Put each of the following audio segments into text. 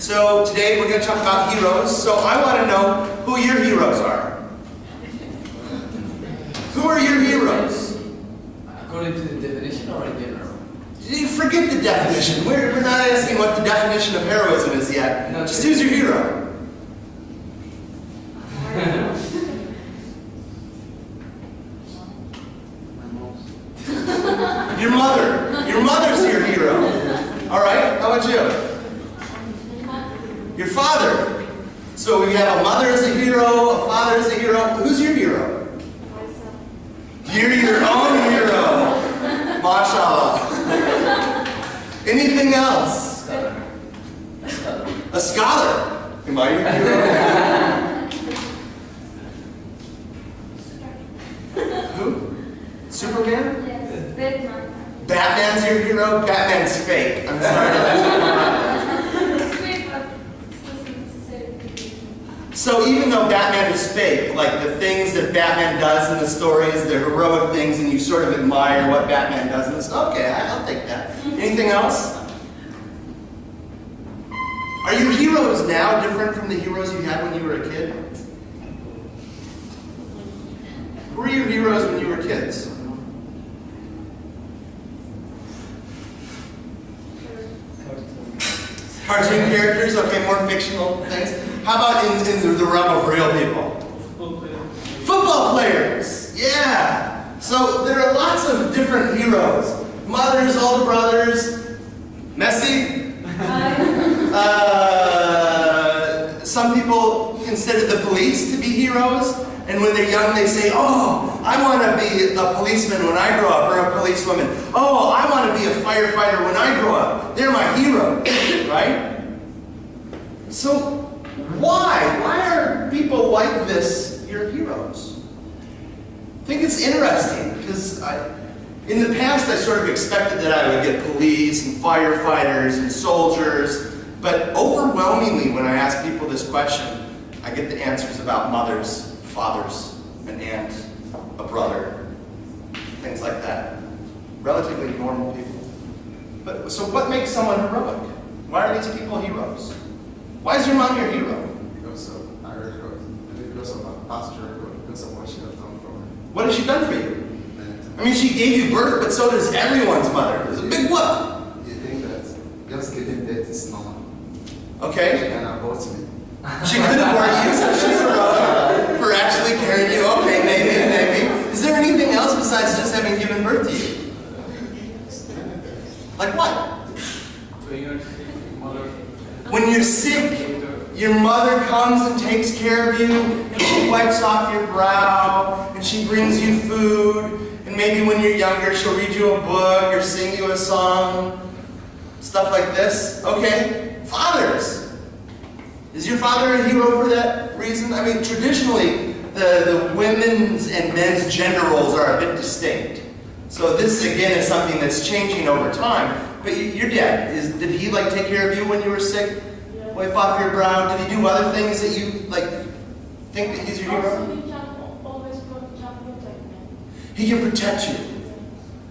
So today we're going to talk about heroes. So I want to know who your heroes are. Who are your heroes? According to the definition or in general? You forget the definition. We're not asking what the definition of heroism is yet. No, just who's your hero? Your mother. Your mother's your hero. All right, how about you? Your father. So we have a mother as a hero, a father as a hero. Who's your hero? You're your own hero. Mashallah. Anything else? A scholar. Am I your hero? Who? Superman? Yes, Batman. Batman's your hero? Batman's fake. I'm sorry to let you know. It's fake, but it doesn't necessarily be. So even though Batman is fake, like the things that Batman does in the stories, the heroic things, and you sort of admire what Batman does in the story, okay, I'll take that. Anything else? Are your heroes now different from the heroes you had when you were a kid? Who were your heroes when you were kids? Cartoon characters, okay, more fictional things. How about in the realm of real people? Football players, yeah. So there are lots of different heroes. Mothers, older brothers, Messi. Some people consider the police to be heroes, and when they're young they say, oh, I want to be a policeman when I grow up, or a policewoman. Oh, I want to be a firefighter when I grow up. They're my hero, right? So why are people like this your heroes? I think it's interesting, because in the past I sort of expected that I would get police and firefighters and soldiers, but overwhelmingly when I ask people this question, I get the answers about mothers, fathers, an aunt, a brother, things like that. Relatively normal people. But so what makes someone heroic? Why are these people heroes? Why is your mom your hero? Because of our growth, because of our pastor, because of what she has done for me. What has she done for you? I mean, she gave you birth, but so does everyone's mother. There's a big whoop. You think that just giving birth is normal. She Okay? can abort me. She could abort you, so she's heroic for actually carrying you. Okay, maybe. Is there anything else besides just having given birth to you? Like what? When you're sick, your mother comes and takes care of you, and she wipes off your brow, and she brings you food, and maybe when you're younger, she'll read you a book or sing you a song, stuff like this. Okay? Fathers. Is your father a hero for that reason? I mean, traditionally, the women's and men's gender roles are a bit distinct. So this, again, is something that's changing over time. But your dad, did he take care of you when you were sick? Yeah. Wipe off your brow? Did he do other things that you think that he's your hero? Also, he can always protect me. He can protect you.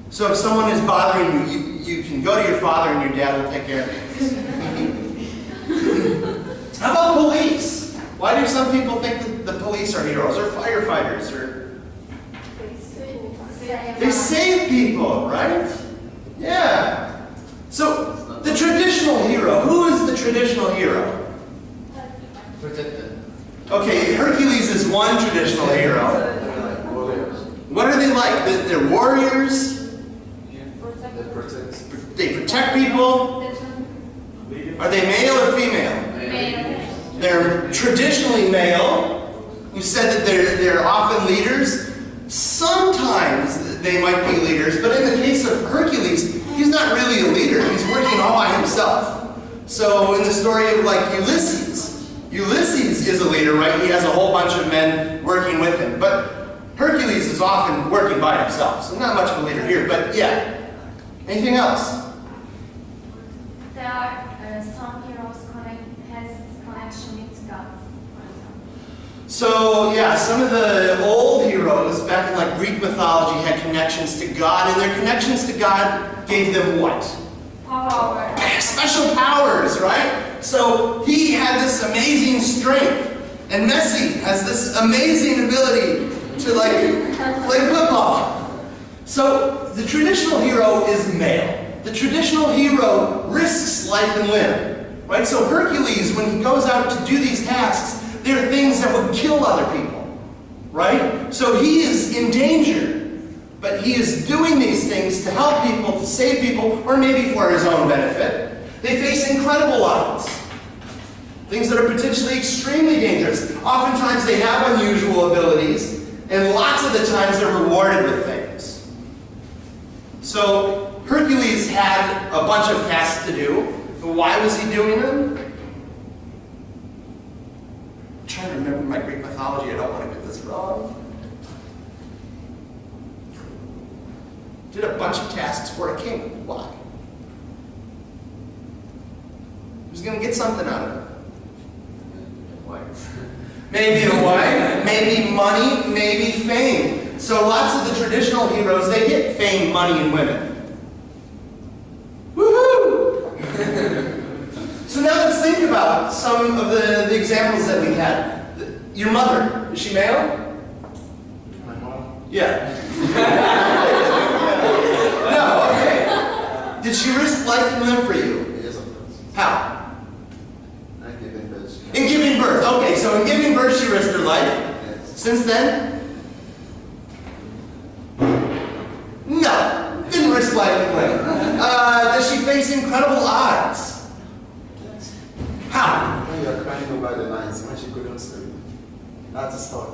So if someone is bothering you, you can go to your father and your dad will take care of things. How about police? Why do some people think that the police are heroes, or firefighters, or they save people, right? Yeah. So the traditional hero, who is the traditional hero? Protected. Okay, Hercules is one traditional hero. They're like warriors. What are they like? They're warriors. They protect. They protect people. Are they male or female? They're traditionally male. You said that they're often leaders. Sometimes they might be leaders, but in the case of Hercules, he's not really a leader. He's working all by himself. So in the story of Ulysses is a leader, right? He has a whole bunch of men working with him. But Hercules is often working by himself, so not much of a leader here. But yeah. Anything else? There are some heroes has connection with God, for example. So yeah, some of the old heroes back in Greek mythology had connections to God, and their connections to God gave them what? Power. Special powers, right? So he had this amazing strength, and Messi has this amazing ability to like play football. So the traditional hero is male. The traditional hero risks life and limb, right? So Hercules, when he goes out to do these tasks, there are things that would kill other people, right? So he is in danger, but he is doing these things to help people, to save people, or maybe for his own benefit. They face incredible odds, things that are potentially extremely dangerous. Oftentimes they have unusual abilities, and lots of the times they're rewarded with things. So Hercules had a bunch of tasks to do. Why was he doing them? I'm trying to remember my Greek mythology. I don't want to get this wrong. Did a bunch of tasks for a king. Why? He was going to get something out of it. Maybe a wife, maybe money, maybe fame. So lots of the traditional heroes, they get fame, money, and women. Woohoo! So now let's think about some of the examples that we had. Your mother, is she male? My mom? Yeah. No, okay. Did she risk life and limb for you? Yes, of course. How? I gave birth. In giving birth. Okay, so in giving birth she risked her life. Yes. Since then? No. Didn't risk life and limb. Does she face incredible odds? Yes. How? When you're crying over the nights, when she couldn't sleep, that's a start.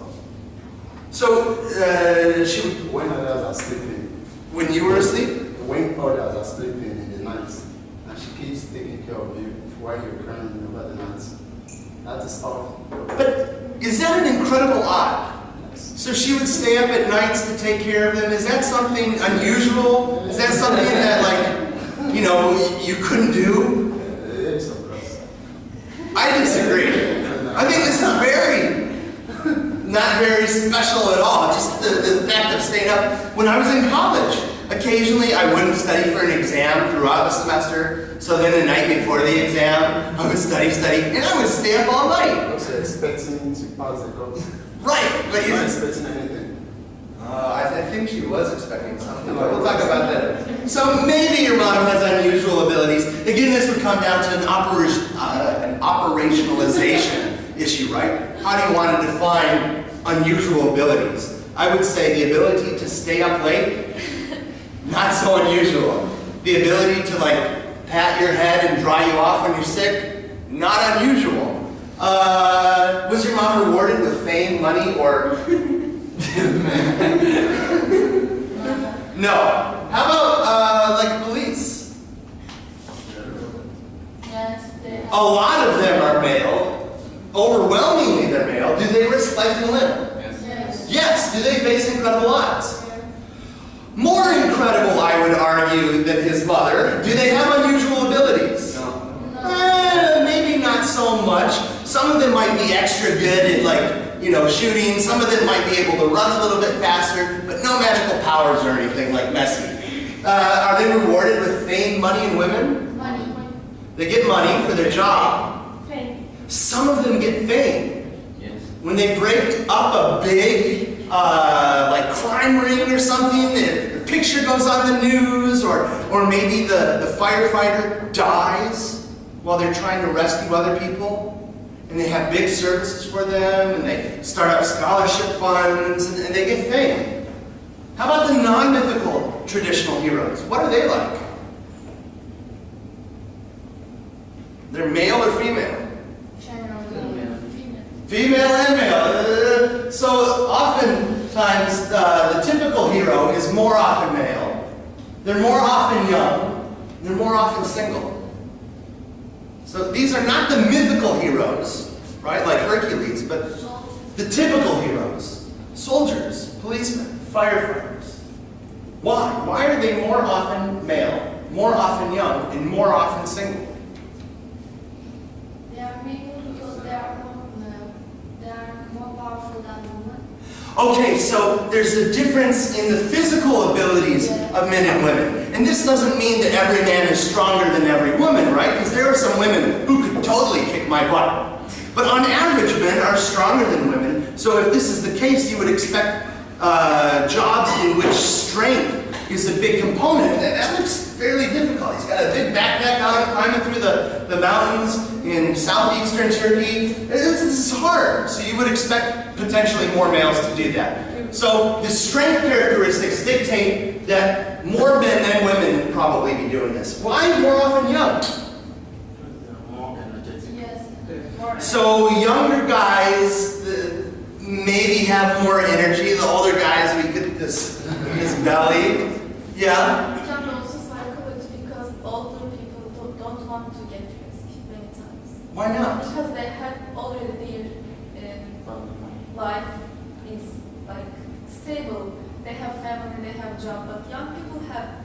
So, she, When others are sleeping, when you were asleep? when others are sleeping in the nights, and she keeps taking care of you while you're crying over the nights, that's a start. But is that an incredible odd? Yes. So she would stay up at nights to take care of them. Is that something unusual? Is that something that, like, you know, you couldn't do? Yes, of course. I disagree. I think this is not very special at all. Just the fact of staying up. When I was in college, occasionally I wouldn't study for an exam throughout the semester. So then the night before the exam, I would study, and I would stay up all night. Also expecting to pass the course. Right, but Not expecting anything. I think she was expecting something, but we'll talk about that. So maybe your mom has unusual abilities. Again, this would come down to an operationalization issue, right? How do you want to define unusual abilities? I would say the ability to stay up late, not so unusual. The ability to like pat your head and dry you off when you're sick, not unusual. Was your mom rewarded with fame, money, or... No. How about like police? Yes, they A lot of them are male. Overwhelmingly they're male. Do they risk life and limb? Yes. Yes. Do they face incredible odds? More incredible, I would argue, than his mother. Do they have unusual abilities? No. Maybe not so much. Some of them might be extra good at, like, you know, shooting. Some of them might be able to run a little bit faster, but no magical powers or anything like Messi. Are they rewarded with fame, money, and women? Money. They get money for their job. Fame. Some of them get fame. Yes. When they break up a big, like, crime ring or something, the picture goes on the news, or maybe the firefighter dies while they're trying to rescue other people. And they have big services for them, and they start up scholarship funds, and they get fame. How about the non-mythical traditional heroes? What are they like? They're male or female? Female. Female and male. So oftentimes the typical hero is more often male. They're more often young. They're more often single. So these are not the mythical heroes, right, like Hercules, but the typical heroes. Soldiers, policemen, firefighters. Why? Why are they more often male, more often young, and more often single? They are male because they are more powerful than women. Okay, so there's a difference in the physical abilities of men and women. And this doesn't mean that every man is stronger than every woman, right? Because there are some women who could totally kick my butt. But on average, men are stronger than women. So if this is the case, you would expect jobs in which strength is a big component. That looks fairly difficult. He's got a big backpack on, climbing through the mountains in southeastern Turkey. This is hard. So you would expect potentially more males to do that. So the strength characteristics dictate that more men than women would probably be doing this. Why more often young? More energetic. Yes. So younger guys maybe have more energy. The older guys, we get this belly. Yeah? It can be also psychology because older people don't want to get risk many times. Why not? Because they have already their life is like stable. They have family, they have job, but young people have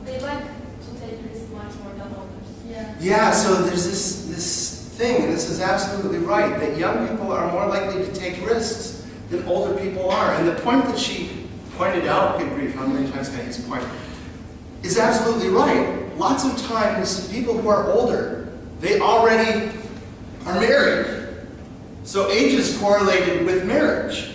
they like to take risk much more than others. Yeah. Yeah, so there's this thing, this is absolutely right, that young people are more likely to take risks than older people are. And the point that she pointed out, good grief, how many times can I use point, is absolutely right. Lots of times, people who are older, they already are married. So age is correlated with marriage.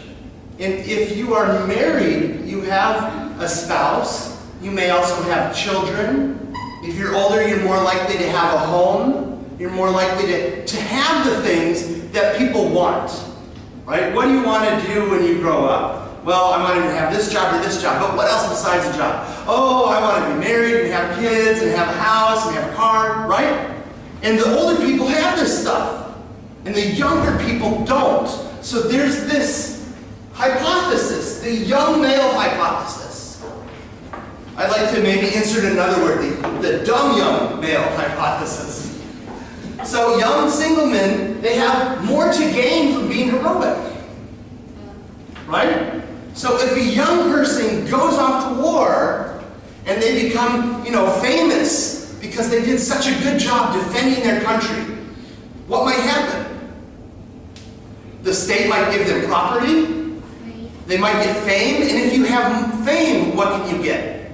And if you are married, you have a spouse. You may also have children. If you're older, you're more likely to have a home. You're more likely to have the things that people want. Right? What do you want to do when you grow up? Well, I want to have this job or this job, but what else besides a job? Oh, I want to be married and have kids and have a house and have a car, right? And the older people have this stuff. And the younger people don't. So there's this hypothesis, the young male hypothesis. I'd like to maybe insert another word, the dumb young male hypothesis. So young single men, they have more to gain from being heroic. Right? So if a young person goes off to war and they become, famous because they did such a good job defending their country, what might happen? The state might give them property. They might get fame. And if you have fame, what can you get?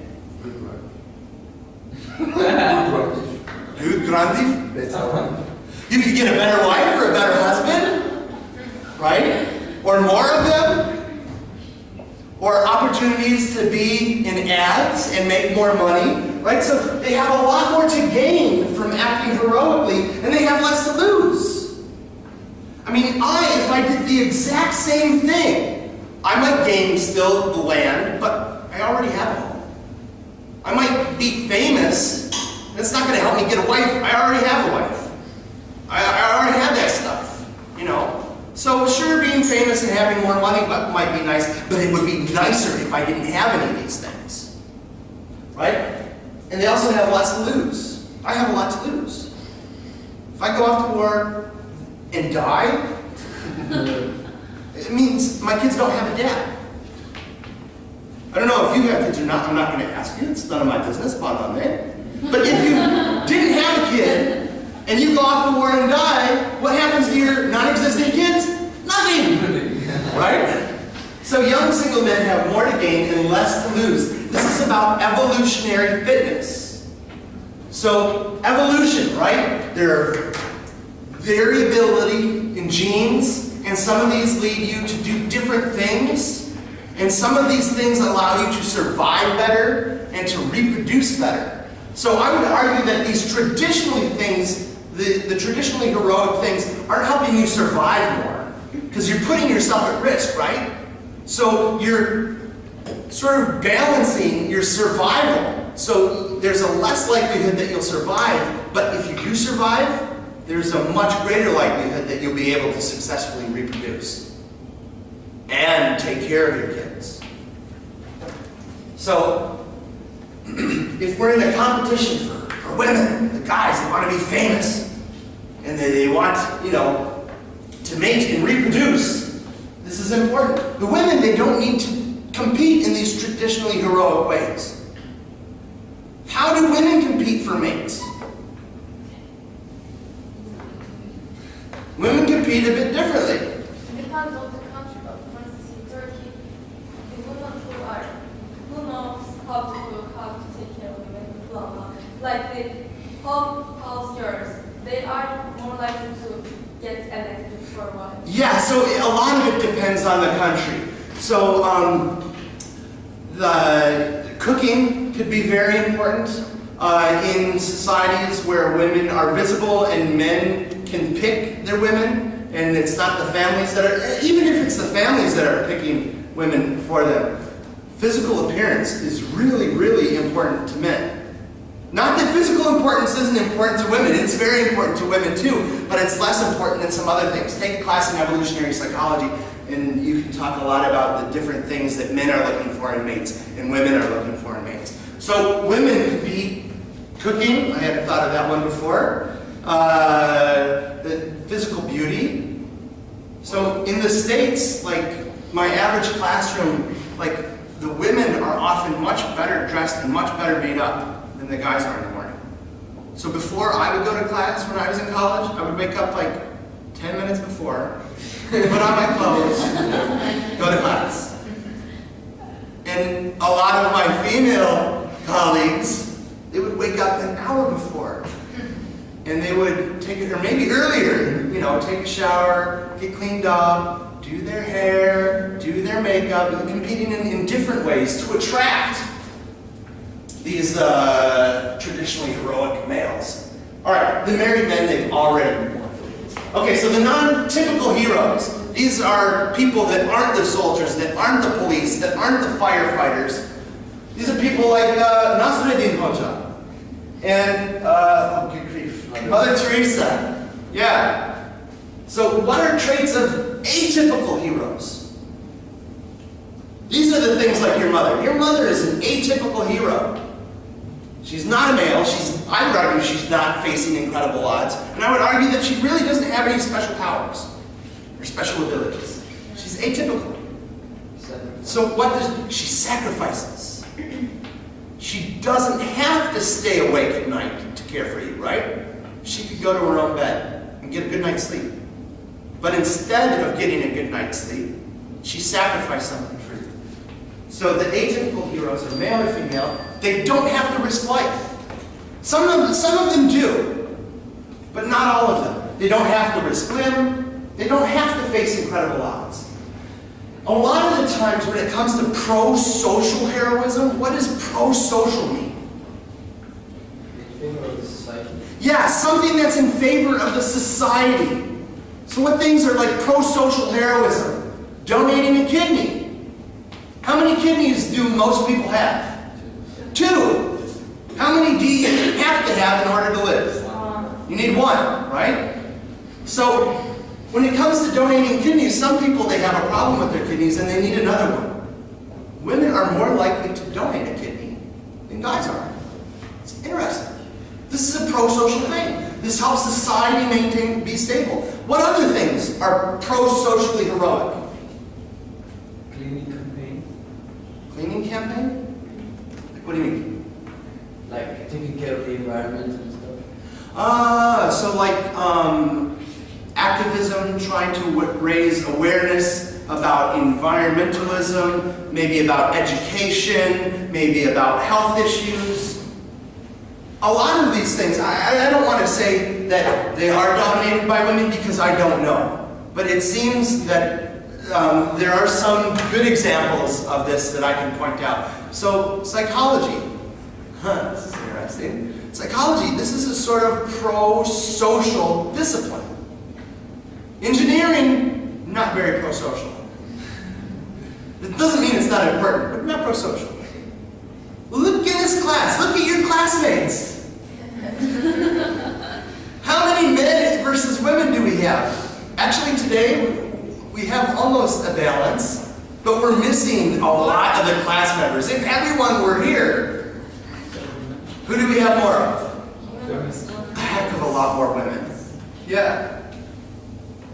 Good grandif. Better one. You could get a better wife or a better husband. Right? Or more of them. Or opportunities to be in ads and make more money, right? So they have a lot more to gain from acting heroically, and they have less to lose. I mean, if I did the exact same thing, I might gain still the land, but I already have a home. I might be famous, and it's not going to help me get a wife. I already have a wife. I already have that stuff, So sure, being famous and having more money might be nice, but it would be nicer if I didn't have any of these things. Right? And they also have lots to lose. I have a lot to lose. If I go off to war and die, it means my kids don't have a dad. I don't know if you have kids or not. I'm not going to ask you. It's none of my business, pardon on that. But if you didn't have a kid, and you go off to war and die, what happens to your non-existent kids? Nothing! Right? So young single men have more to gain and less to lose. This is about evolutionary fitness. So evolution, right? There are variability in genes, and some of these lead you to do different things, and some of these things allow you to survive better and to reproduce better. So I would argue that these traditionally things, the traditionally heroic things, aren't helping you survive more. Because you're putting yourself at risk, right? So you're sort of balancing your survival. So there's a less likelihood that you'll survive, but if you do survive, there's a much greater likelihood that you'll be able to successfully reproduce and take care of your kids. So if we're in a competition for women, the guys, they want to be famous. And they want, to mate and reproduce. This is important. The women, they don't need to compete in these traditionally heroic ways. How do women compete for mates? Women compete a bit differently. It depends on the country, but for instance in Turkey, the women who knows how to cook, how to take care of women, blah blah. Like the house girls, they are more likely to get elected for a while. Yeah, so a lot of it depends on the country. So the cooking could be very important in societies where women are visible and men can pick their women, and it's not the families that are, even if it's the families that are picking women for them. Physical appearance is really, really important to men. Not that physical importance isn't important to women, it's very important to women too, but it's less important than some other things. Take a class in evolutionary psychology and you can talk a lot about the different things that men are looking for in mates and women are looking for in mates. So women could be cooking, I hadn't thought of that one before, the physical beauty. So in the States, like my average classroom, like the women are often much better dressed and much better made up than the guys are in the morning. So before I would go to class when I was in college, I would wake up like 10 minutes before, put on my clothes, go to class. And a lot of my female colleagues, they would wake up an hour before. And they would take it, or maybe earlier, you know, take a shower, get cleaned up, do their hair, do their makeup, and competing in different ways to attract these traditionally heroic males. All right, the married men, they've already won. Okay, so the non-typical heroes, these are people that aren't the soldiers, that aren't the police, that aren't the firefighters. These are people like Nasruddin Hoxha and oh, good grief, Mother Teresa. Yeah. So what are traits of atypical heroes? These are the things like your mother. Your mother is an atypical hero. She's not a male. I would argue she's not facing incredible odds. And I would argue that she really doesn't have any special powers or special abilities. She's atypical. So what does she sacrifices? She doesn't have to stay awake at night to care for you, right? She could go to her own bed and get a good night's sleep. But instead of getting a good night's sleep, she sacrificed something for you. So the atypical heroes are male or female. They don't have to risk life. Some of them do, but not all of them. They don't have to risk limb. They don't have to face incredible odds. A lot of the times when it comes to pro-social heroism, what does pro-social mean? In favor of the society. Yeah, something that's in favor of the society. So what things are like pro-social heroism? Donating a kidney. How many kidneys do most people have? 2. How many do you have to have in order to live? You need 1, right? So when it comes to donating kidneys, some people, they have a problem with their kidneys and they need another one. Women are more likely to donate a kidney than guys are. It's interesting. This is a pro-social thing. This helps society be stable. What other things are pro-socially heroic? Cleaning campaign. Cleaning campaign? Like, what do you mean? Like taking care of the environment and stuff. So like activism, trying to raise awareness about environmentalism, maybe about education, maybe about health issues. A lot of these things, I don't want to say that they are dominated by women because I don't know. But it seems that there are some good examples of this that I can point out. So psychology. This is interesting. Psychology, this is a sort of pro-social discipline. Engineering, not very pro-social. It doesn't mean it's not important, but not pro-social. Look in this class. Look at your classmates. How many men versus women do we have? Actually, today, we have almost a balance, but we're missing a lot of the class members. If everyone were here, who do we have more of? A heck of a lot more women. Yeah.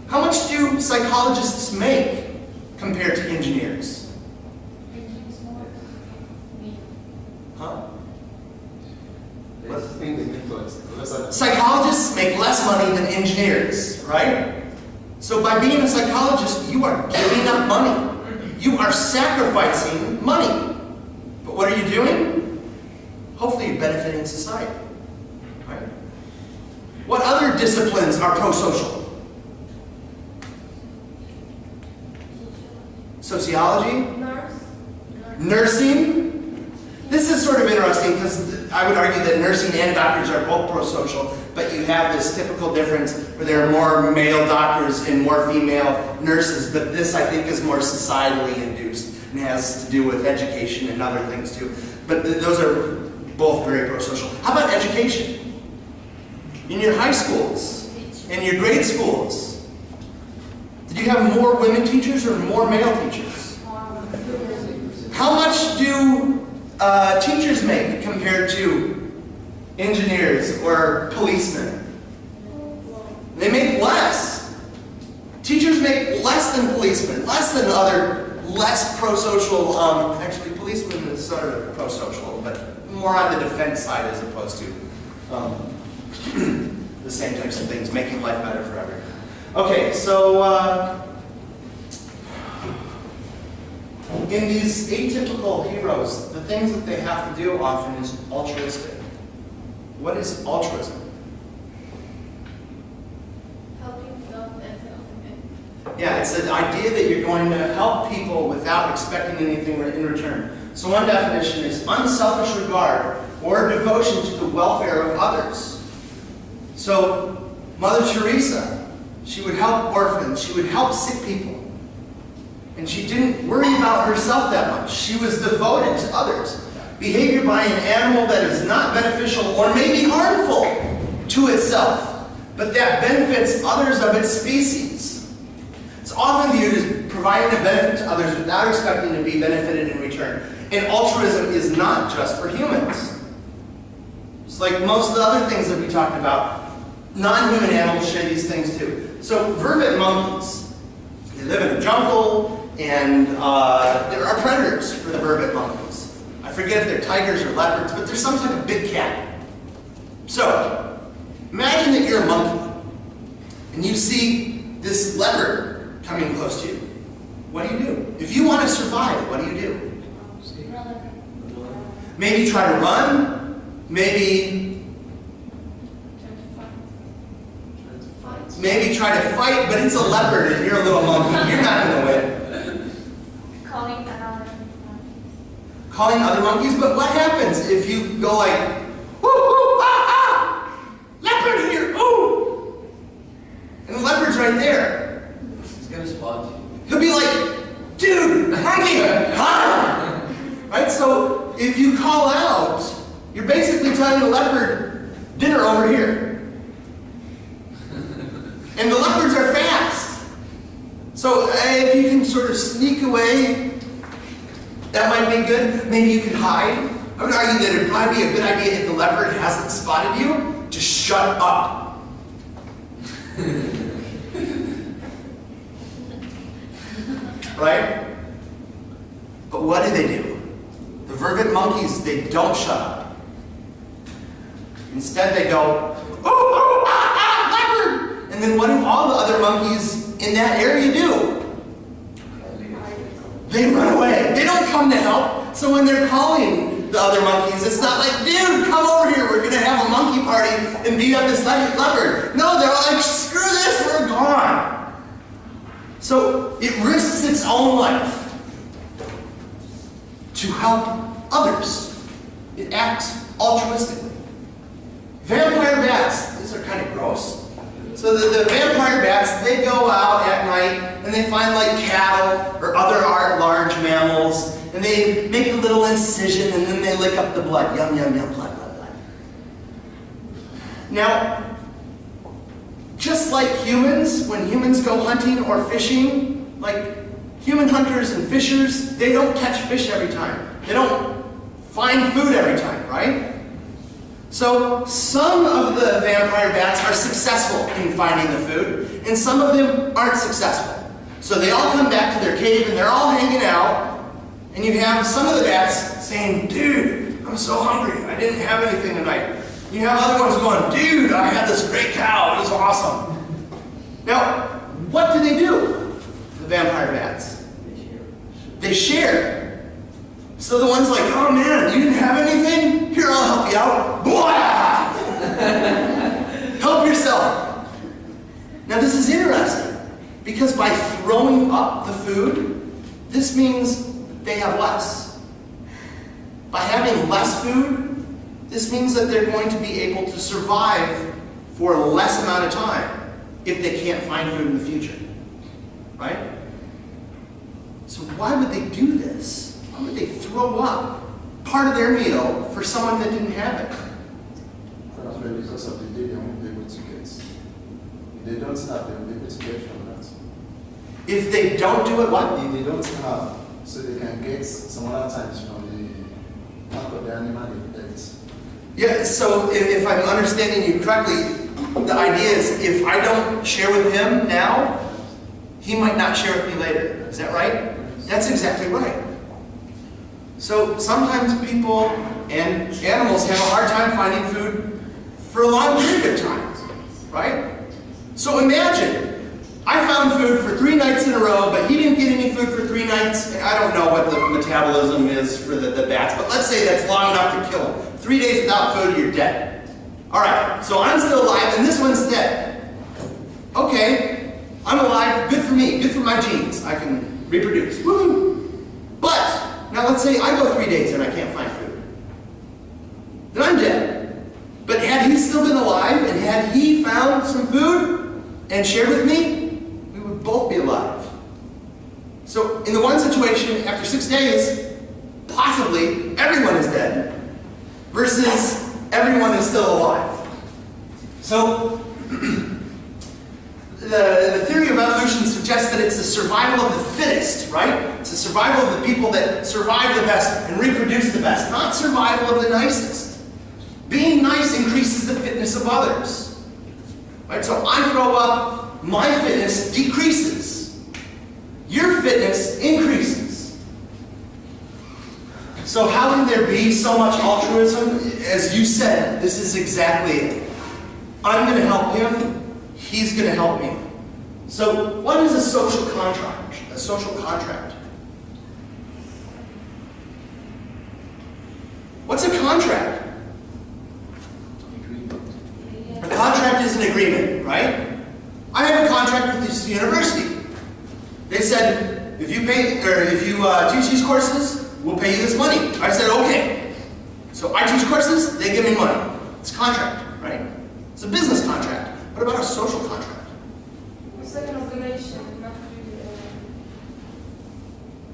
How much do psychologists make compared to engineers? Huh? Psychologists make less money than engineers, right? So by being a psychologist, you are giving up money. You are sacrificing money. But what are you doing? Hopefully you're benefiting society, right? What other disciplines are pro-social? Sociology? Nursing? This is sort of interesting because I would argue that nursing and doctors are both pro-social, but you have this typical difference where there are more male doctors and more female nurses, but this I think is more societally induced and has to do with education and other things too. But those are both very pro-social. How about education? In your high schools, in your grade schools, did you have more women teachers or more male teachers? How much do teachers make compared to engineers or policemen? They make less. Teachers make less than policemen, less than other less pro-social, actually policemen is sort of pro-social, but more on the defense side as opposed to the same types of things, making life better for everyone. Okay, so in these atypical heroes, the things that they have to do often is altruistic. What is altruism? Helping without anything. Yeah, it's an idea that you're going to help people without expecting anything in return. So one definition is unselfish regard or devotion to the welfare of others. So Mother Teresa, she would help orphans, she would help sick people. And she didn't worry about herself that much. She was devoted to others. Behavior by an animal that is not beneficial or may be harmful to itself, but that benefits others of its species. It's often viewed as providing a benefit to others without expecting to be benefited in return. And altruism is not just for humans. It's like most of the other things that we talked about. Non-human animals share these things too. So vervet monkeys, they live in a jungle, and there are predators for the vervet monkeys. I forget if they're tigers or leopards, but they're some type of big cat. So, imagine that you're a monkey, and you see this leopard coming close to you. What do? If you want to survive, what do? Maybe try to run, maybe try to fight, but it's a leopard and you're a little monkey. You're not going to win. Calling other monkeys, but what happens if you go like, woo, woo, ah, ah, leopard here, ooh, and the leopard's right there. He's gonna spot you. He'll be like, dude, monkey, ah! Right? So if you call out, you're basically telling the leopard, dinner over here. And the leopards are fast. So if you can sort of sneak away, that might be good. Maybe you could hide. I would argue that it would probably be a good idea if the leopard hasn't spotted you to shut up. Right? But what do? The vervet monkeys, they don't shut up. Instead they go, ooh, ooh, ah, ah, leopard! And then what do all the other monkeys in that area do? They run away. They don't come to help. So when they're calling the other monkeys, it's not like, dude, come over here. We're going to have a monkey party and beat up this leopard. No, they're all like, screw this, we're gone. So it risks its own life to help others. It acts altruistically. Vampire bats, these are kind of gross. So the vampire bats, they go out at night and they find like cattle or other large mammals, and they make a little incision and then they lick up the blood. Yum, yum, yum, blood, blood, blood. Now, just like humans, when humans go hunting or fishing, like human hunters and fishers, they don't catch fish every time. They don't find food every time, right? So some of the vampire bats are successful in finding the food, and some of them aren't successful. So they all come back to their cave and they're all hanging out, and you have some of the bats saying, dude, I'm so hungry, I didn't have anything tonight. You have other ones going, dude, I had this great cow, it was awesome. Now, what do? The vampire bats. They share. So the one's like, oh man, you didn't have anything? Here, I'll help you out. Blah! Help help yourself. Now this is interesting, because by throwing up the food, this means they have less. By having less food, this means that they're going to be able to survive for a less amount of time if they can't find food in the future, right? So why would they do this? Why would they throw up part of their meal for someone that didn't have it? Probably because of the day they won't be able to get. If they don't have, they won't be able to get from that. If they don't do it, what? If they don't have, so they can get some other times from the part of the animal they eat. Yeah, so if I'm understanding you correctly, the idea is if I don't share with him now, he might not share with me later. Is that right? That's exactly right. So sometimes people and animals have a hard time finding food for a long period of time, right? So imagine, I found food for 3 nights in a row, but he didn't get any food for 3 nights. I don't know what the metabolism is for the bats, but let's say that's long enough to kill him. 3 days without food, you're dead. All right, so I'm still alive, and this one's dead. Okay, I'm alive, good for me, good for my genes. I can reproduce, woohoo! But, now let's say I go 3 days and I can't find food. Then I'm dead. But had he still been alive, and had he found some food and shared with me, we would both be alive. So, in the one situation, after 6 days, possibly everyone is dead, versus everyone is still alive. So, the theory of evolution suggests that it's the survival of the fittest, right? It's the survival of the people that survive the best and reproduce the best, not survival of the nicest. Being nice increases the fitness of others. Right? So I throw up, my fitness decreases. Your fitness increases. So how can there be so much altruism? As you said, this is exactly it. I'm going to help him, he's going to help me. So what is a social contract? A social contract. What's a contract? A contract is an agreement, right? I have a contract with this university. They said, if you teach these courses, we'll pay you this money. I said, okay. So I teach courses, they give me money. It's a contract, right? It's a business contract. What about a social contract? It's like an obligation, not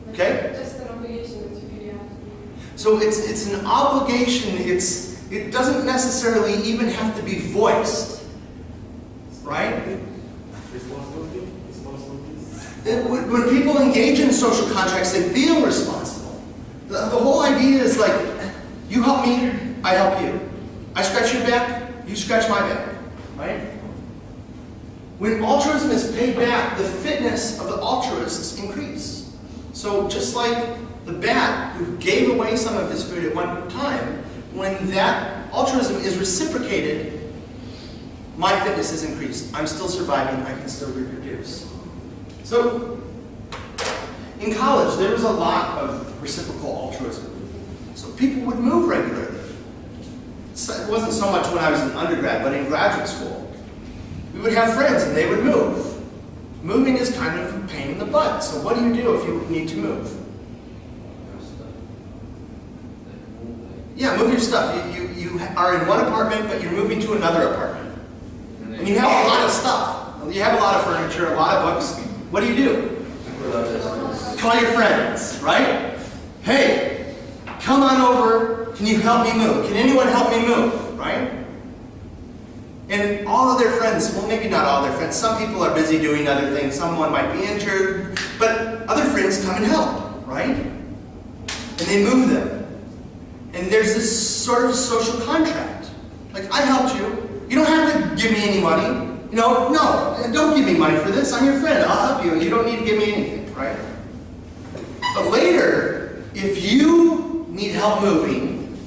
really. Okay. Just an obligation that you really have to do. So it's an obligation. It doesn't necessarily even have to be voiced, right? When people engage in social contracts, they feel responsible. The whole idea is like, you help me, I help you. I scratch your back, you scratch my back, right? When altruism is paid back, the fitness of the altruists increase. So just like the bat who gave away some of his food at one time, when that altruism is reciprocated, my fitness is increased. I'm still surviving, I can still reproduce. So, in college, there was a lot of reciprocal altruism. So people would move regularly. It wasn't so much when I was in undergrad, but in graduate school. We would have friends and they would move. Moving is kind of a pain in the butt. So what do you do if you need to move? Yeah, move your stuff. You are in one apartment, but you're moving to another apartment. And you have a lot of stuff. You have a lot of furniture, a lot of books. What do? Call your friends, right? Hey, come on over. Can you help me move? Can anyone help me move, right? And all of their friends, well, maybe not all their friends. Some people are busy doing other things. Someone might be injured. But other friends come and help, right? And they move them. And there's this sort of social contract. Like, I helped you. You don't have to give me any money. You know, no, don't give me money for this. I'm your friend. I'll help you. You don't need to give me anything, right? But later, if you need help moving,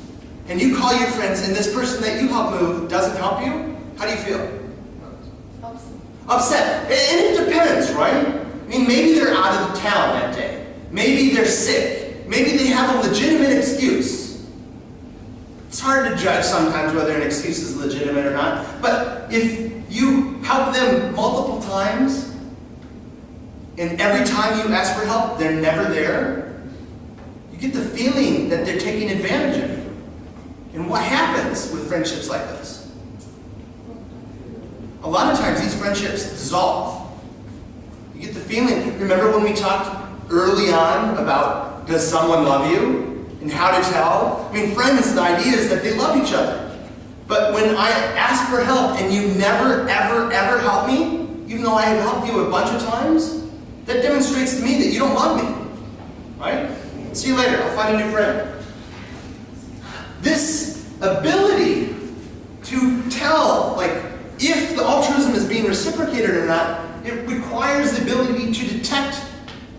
and you call your friends, and this person that you help move doesn't help you, how do you feel? Upset. Upset. And it depends, right? I mean, maybe they're out of town that day. Maybe they're sick. Maybe they have a legitimate excuse. It's hard to judge sometimes whether an excuse is legitimate or not. But if you help them multiple times, and every time you ask for help, they're never there, you get the feeling that they're taking advantage of you. And what happens with friendships like this? A lot of times these friendships dissolve. You get the feeling, remember when we talked early on about does someone love you and how to tell? I mean, friends, the idea is that they love each other. But when I ask for help and you never, ever, ever help me, even though I have helped you a bunch of times, that demonstrates to me that you don't love me. Right? See you later. I'll find a new friend. This ability to tell, like, if the altruism is being reciprocated or not, it requires the ability to detect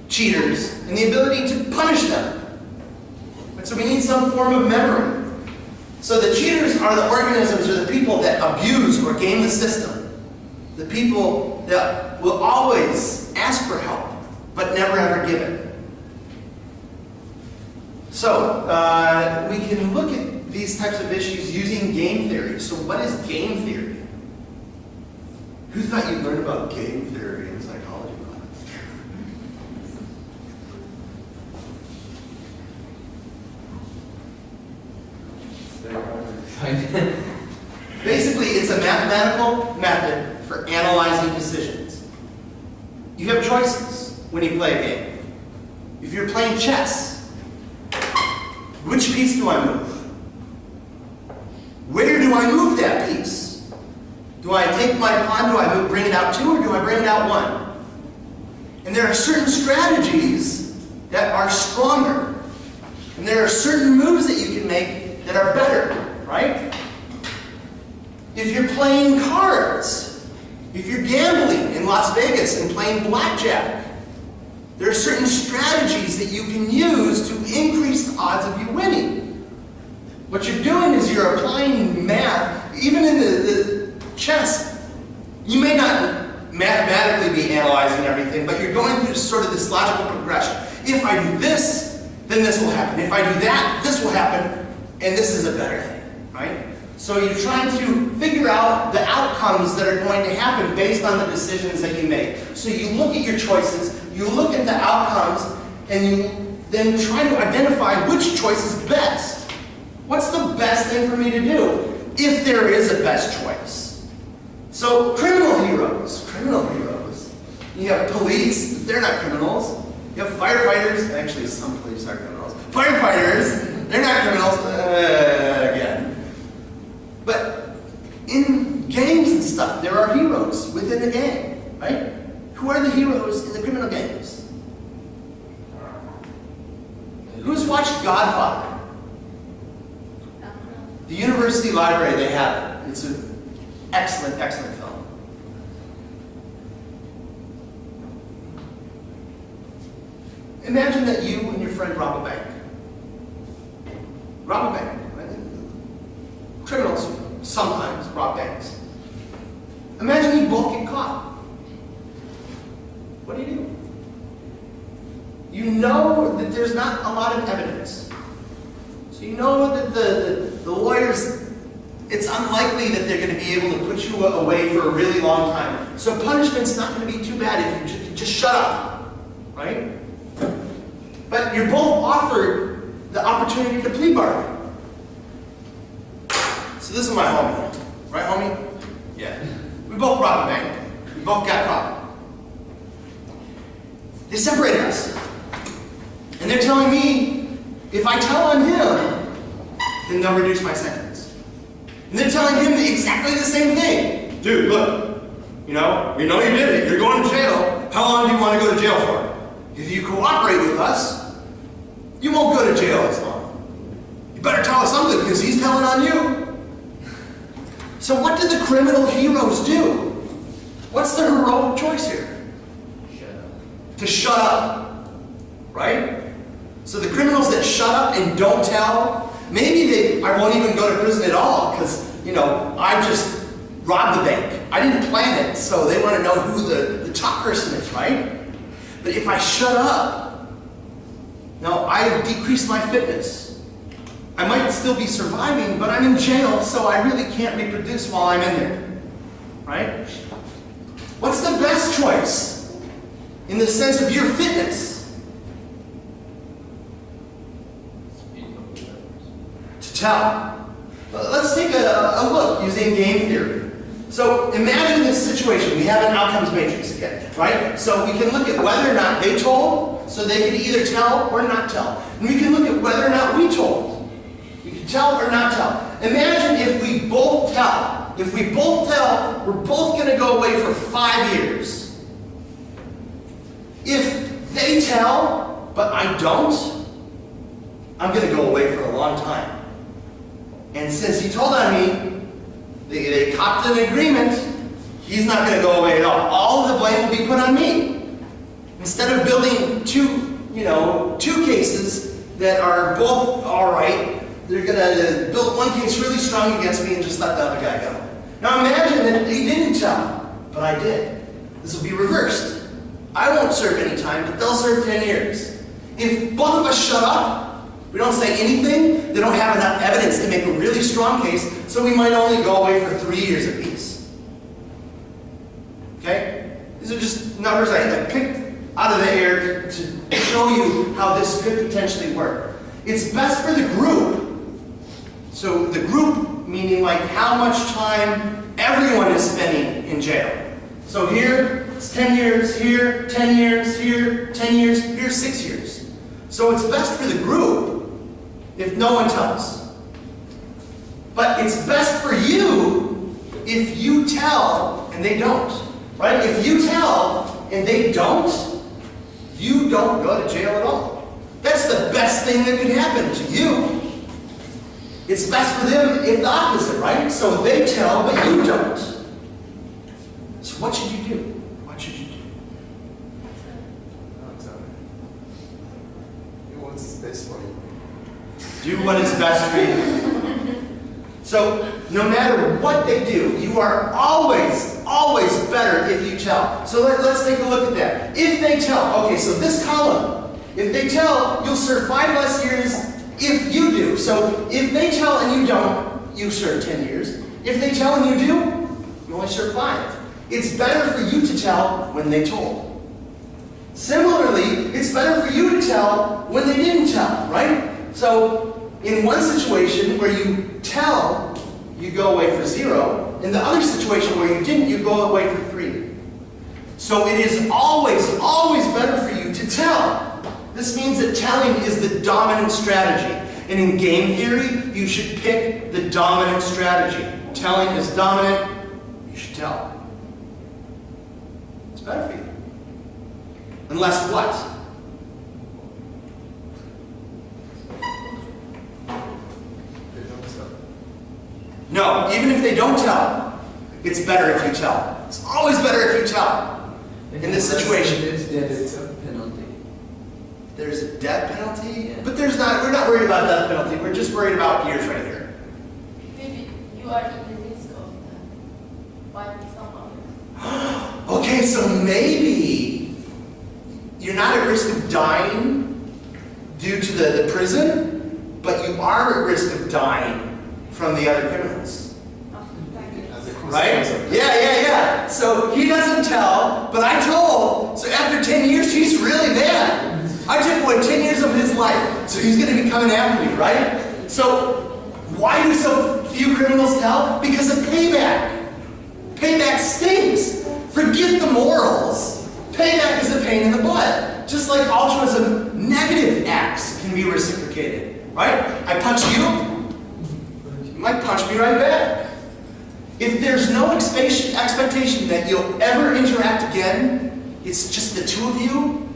cheaters and the ability to punish them. And so we need some form of memory. So the cheaters are the organisms or the people that abuse or game the system. The people that will always ask for help, but never ever give it. So we can look at these types of issues using game theory. So what is game theory? Who thought you'd learn about game theory in psychology class? Basically, it's a mathematical method for analyzing decisions. You have choices when you play a game. If you're playing chess, which piece do I move? Where do I move that piece? Do I take my pawn, do I bring it out 2, or do I bring it out 1? And there are certain strategies that are stronger. And there are certain moves that you can make that are better, right? If you're playing cards, if you're gambling in Las Vegas and playing blackjack, there are certain strategies that you can use to increase the odds of you winning. What you're doing is you're applying math. Even in the chess, you may not mathematically be analyzing everything, but you're going through sort of this logical progression. If I do this, then this will happen. If I do that, this will happen, and this is a better thing, right? So you're trying to figure out the outcomes that are going to happen based on the decisions that you make. So you look at your choices, you look at the outcomes, and you then try to identify which choice is best. What's the best thing for me to do, if there is a best choice? So criminal heroes. You have police, they're not criminals. You have firefighters, actually some police are criminals. Firefighters, they're not criminals, again. But in games and stuff, there are heroes within the game, right? Who are the heroes in the criminal games? Who's watched Godfather? The university library, they have it. It's an excellent, excellent film. Imagine that you and your friend rob a bank. Rob a bank. Right? Criminals sometimes rob banks. Imagine you both get caught. What do? You know that there's not a lot of evidence. So you know that the lawyers, it's unlikely that they're going to be able to put you away for a really long time. So punishment's not going to be too bad if you just shut up, right? But you're both offered the opportunity to plea bargain. So this is my homie, right homie? Yeah. We both robbed a bank. We both got caught. They separated us. And they're telling me, if I tell on him, then they'll reduce my sentence. And they're telling him exactly the same thing. Dude, look, we know you did it. You're going to jail. How long do you want to go to jail for? If you cooperate with us, you won't go to jail as long. You better tell us something, because he's telling on you. So what do the criminal heroes do? What's the heroic choice here? Shut up. To shut up, right? So the criminals that shut up and don't tell, maybe I won't even go to prison at all because, I just robbed the bank. I didn't plan it, so they want to know who the top person is, right? But if I shut up, now I've decreased my fitness. I might still be surviving, but I'm in jail, so I really can't reproduce while I'm in there. right? What's the best choice in the sense of your fitness? To tell. Let's take a look using game theory. So imagine this situation. We have an outcomes matrix again, right? So we can look at whether or not they told, so they could either tell or not tell. And we can look at whether or not we told. We can tell or not tell. Imagine if we both tell. If we both tell, we're both going to go away for 5 years. If they tell, but I don't, I'm going to go away for a long time. And since he told on me, they copped an agreement, he's not going to go away at all. All of the blame will be put on me. Instead of building two cases that are both all right, they're going to build one case really strong against me and just let the other guy go. Now imagine that he didn't tell, but I did. This will be reversed. I won't serve any time, but they'll serve 10 years. If both of us shut up, we don't say anything, they don't have enough evidence to make a really strong case, so we might only go away for 3 years apiece. Okay? These are just numbers I picked out of the air to show you how this could potentially work. It's best for the group. So the group meaning like how much time everyone is spending in jail. So here, it's 10 years, here, 10 years, here, 10 years, here, 6 years. So it's best for the group if no one tells. But it's best for you if you tell and they don't. Right? If you tell and they don't, you don't go to jail at all. That's the best thing that could happen to you. It's best for them if the opposite, right? So they tell, but you don't. So what should you do? What should you do? What's best for you? Do what is best for you. So no matter what they do, you are always better if you tell. So let's take a look at that. If they tell, okay, so this column, if they tell, you'll serve 5 less years if you do. So if they tell and you don't, you serve 10 years. If they tell and you do, you only serve 5. It's better for you to tell when they told. Similarly, it's better for you to tell when they didn't tell, right? So in one situation where you tell, you go away for 0. In the other situation where you didn't, you go away for 3. So it is always better for you to tell. This means that telling is the dominant strategy. And in game theory, you should pick the dominant strategy. Telling is dominant, you should tell. It's better for you. Unless what? No, even if they don't tell, it's better if you tell. It's always better if you tell. In this situation. There's a penalty. There's a death penalty? Yeah. But there's not, we're not worried about death penalty. We're just worried about years right here. Maybe you are in the risk of by someone. Okay, so maybe you're not at risk of dying due to the prison, but you are at risk of dying from the other criminals. Right? Yeah. So he doesn't tell, but I told. So after 10 years, he's really mad. I took away 10 years of his life, so he's going to be coming after me, right? So why do so few criminals tell? Because of payback. Payback stinks. Forget the morals. Payback is a pain in the butt. Just like altruism, negative acts can be reciprocated, right? I punch you, you might punch me right back. If there's no expectation that you'll ever interact again, it's just the two of you,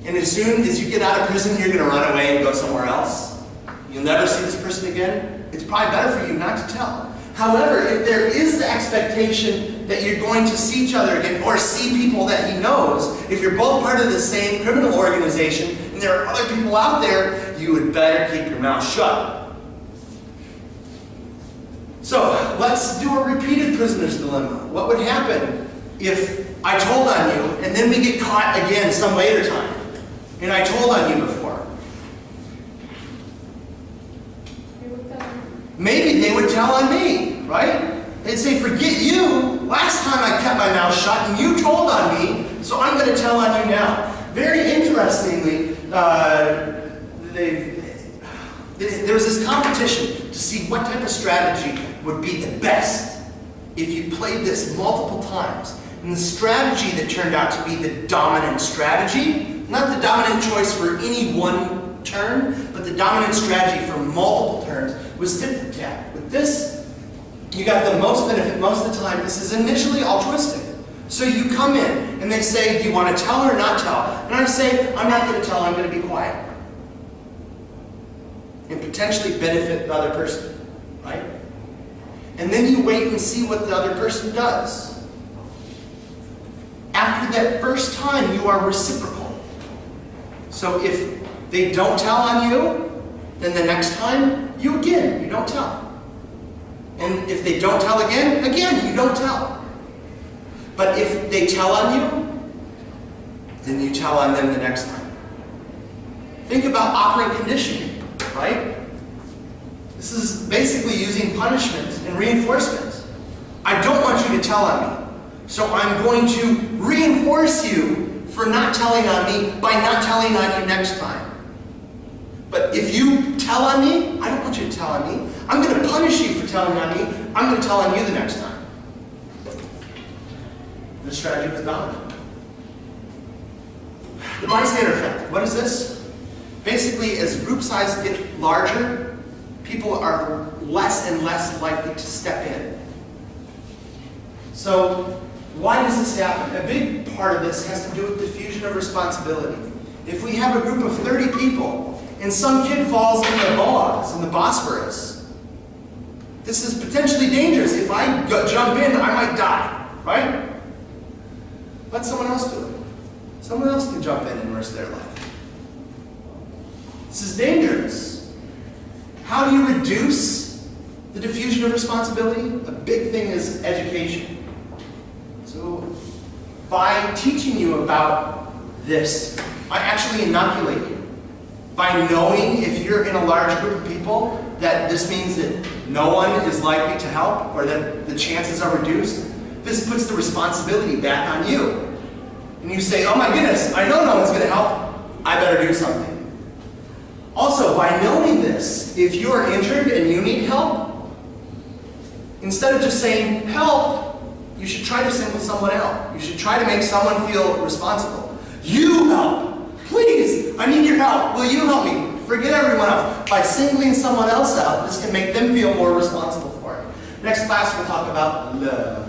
and as soon as you get out of prison, you're going to run away and go somewhere else. You'll never see this person again. It's probably better for you not to tell. However, if there is the expectation that you're going to see each other again or see people that he knows, if you're both part of the same criminal organization and there are other people out there, you would better keep your mouth shut. So, let's do a repeated prisoner's dilemma. What would happen if I told on you and then we get caught again some later time? And I told on you before. Maybe they would tell on me, right? They'd say, forget you. last time I kept my mouth shut and you told on me, so I'm going to tell on you now. Very interestingly, there was this competition to see what type of strategy would be the best if you played this multiple times. And the strategy that turned out to be the dominant strategy, not the dominant choice for any one turn, but the dominant strategy for multiple turns, was tit for tat. With this, you got the most benefit most of the time. This is initially altruistic. So you come in and they say, do you want to tell or not tell? And I say, I'm not going to tell, I'm going to be quiet. And potentially benefit the other person, right? And then you wait and see what the other person does. After that first time, you are reciprocal. So if they don't tell on you, then the next time, you don't tell. And if they don't tell again, you don't tell. But if they tell on you, then you tell on them the next time. Think about operant conditioning, right? This is basically using punishment and reinforcement. I don't want you to tell on me, so I'm going to reinforce you for not telling on me by not telling on you next time. But if you tell on me, I don't want you to tell on me. I'm going to punish you for telling on me. I'm going to tell on you the next time. The strategy was dominant. The bystander effect. What is this? Basically, as group sizes get larger, people are less and less likely to step in. So, why does this happen? A big part of this has to do with diffusion of responsibility. If we have a group of 30 people, and some kid falls in the bogs, in the Bosphorus, this is potentially dangerous. If I jump in, I might die, right? Let someone else do it. Someone else can jump in and risk their life. This is dangerous. How do you reduce the diffusion of responsibility? A big thing is education. So, by teaching you about this, I actually inoculate you. By knowing, if you're in a large group of people, that this means that no one is likely to help, or that the chances are reduced, this puts the responsibility back on you. And you say, oh my goodness, I know no one's going to help. I better do something. Also, by knowing this, if you are injured and you need help, instead of just saying, help, you should try to single someone out. You should try to make someone feel responsible. You help. Please, I need your help. Will you help me? Forget everyone else. By singling someone else out, this can make them feel more responsible for it. Next class, we'll talk about love.